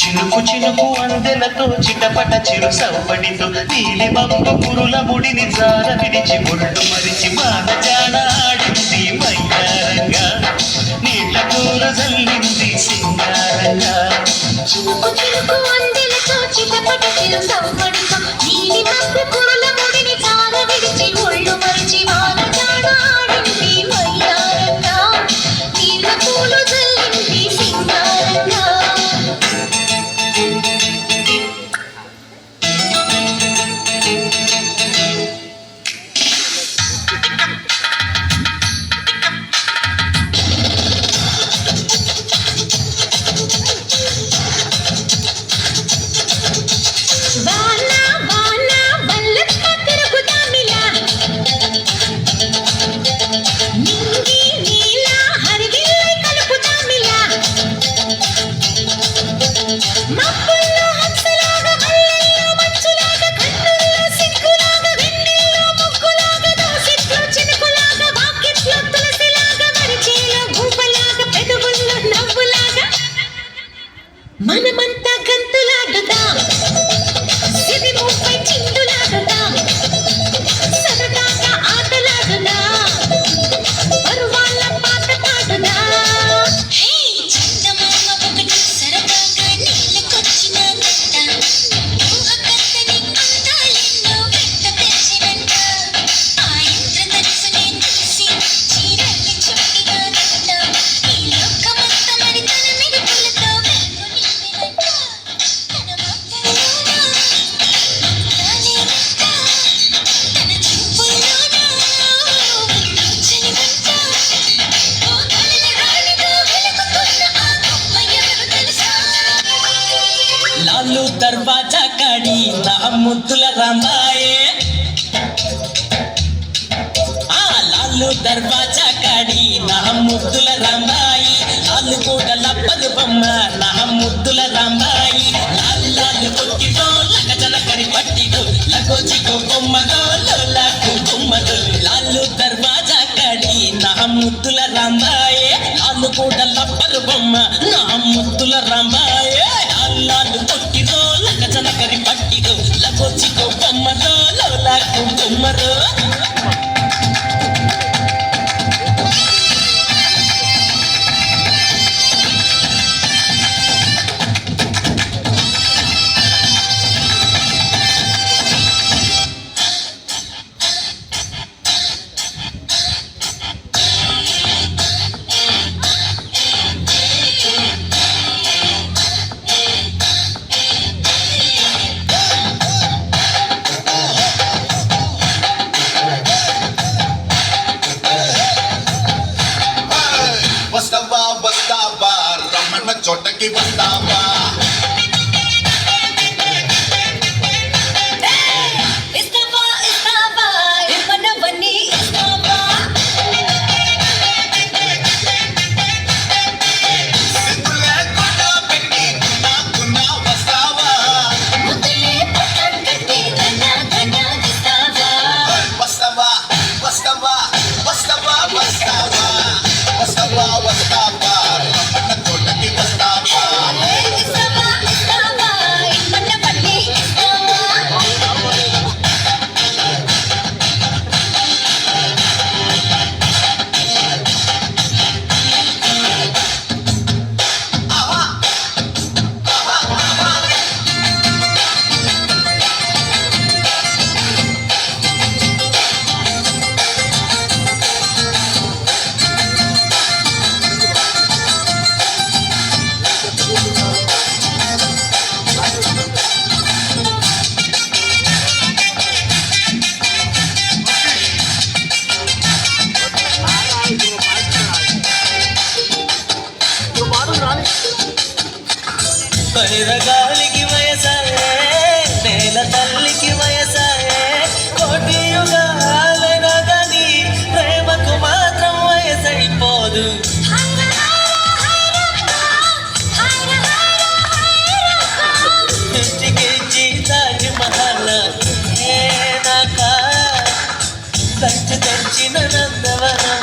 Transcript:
చినుకు చినుకు అందెలతో చిటపట చిరు సవ్వడితో నీలి మబ్బు పురుల ముడిని జార విడిచి ఒళ్ళు మరిచి మానజాన ఆడింది వయ్యారంగా నీళ్ళ కూర జల్లింది సింగారంగా చినుకు చినుకు అందెలతో చిటపట చిరు సవ్వడితో నీలి మబ్బు పురుల ముడిని జార విడిచి ఒళ్ళు మరిచి మానజాన ఆడింది వయ్యారంగా నీళ్ళ కూర జల్లింది సింగారంగా మనమంతా గంతులాడుదాం సిరి ముప్పై చిందులాడుదాం సరదాగా ఆటలాడుదాం పరువాళ్ళ పాట పాడుదాం చందమామ ఒకటి సరదాగా నీళ్ళకొచ్చిన గంట ఊహ కత్తని అందాలెన్నో వెంట తెచ్చినంట ఆ ఇంద్రధనుసునే చూసి చీరల్ని చుట్టిగా గంట ఈ లోకమంతా మరి తన మెరుపులతో लालू दरवाजा काड़ी ना मुद्दुल रामाये लालू दरवाजा काड़ी ना मुद्दुल रामाई लाल कोड लपद बम्म ना मुद्दुल रामाई लाल लाल कोट्टिगो लगजन करी पट्टिगो लगो चिगो बొమ్మగో లోలకు బొమ్మగో लालू दरवाजा काड़ी ना मुद्दुल रामाये लाल कोड लपद बम्మ ना मुद्दुल रामाये लाल कोट्टिगो लगजन करी पट्टिगो लगो चिगो बొమ్మగో లోలకు బొమ్మగో వస్తావా రమణ చోటకి వస్తావా గాలికి వయసాయే నేల తల్లికి వయసాయే కోటి యుగాలైనా గాని ప్రేమకు మాత్రం వయసైపోదు ఇంటికి తాజ్ మహల్ నాక ఖర్చు తెచ్చిన నందవనం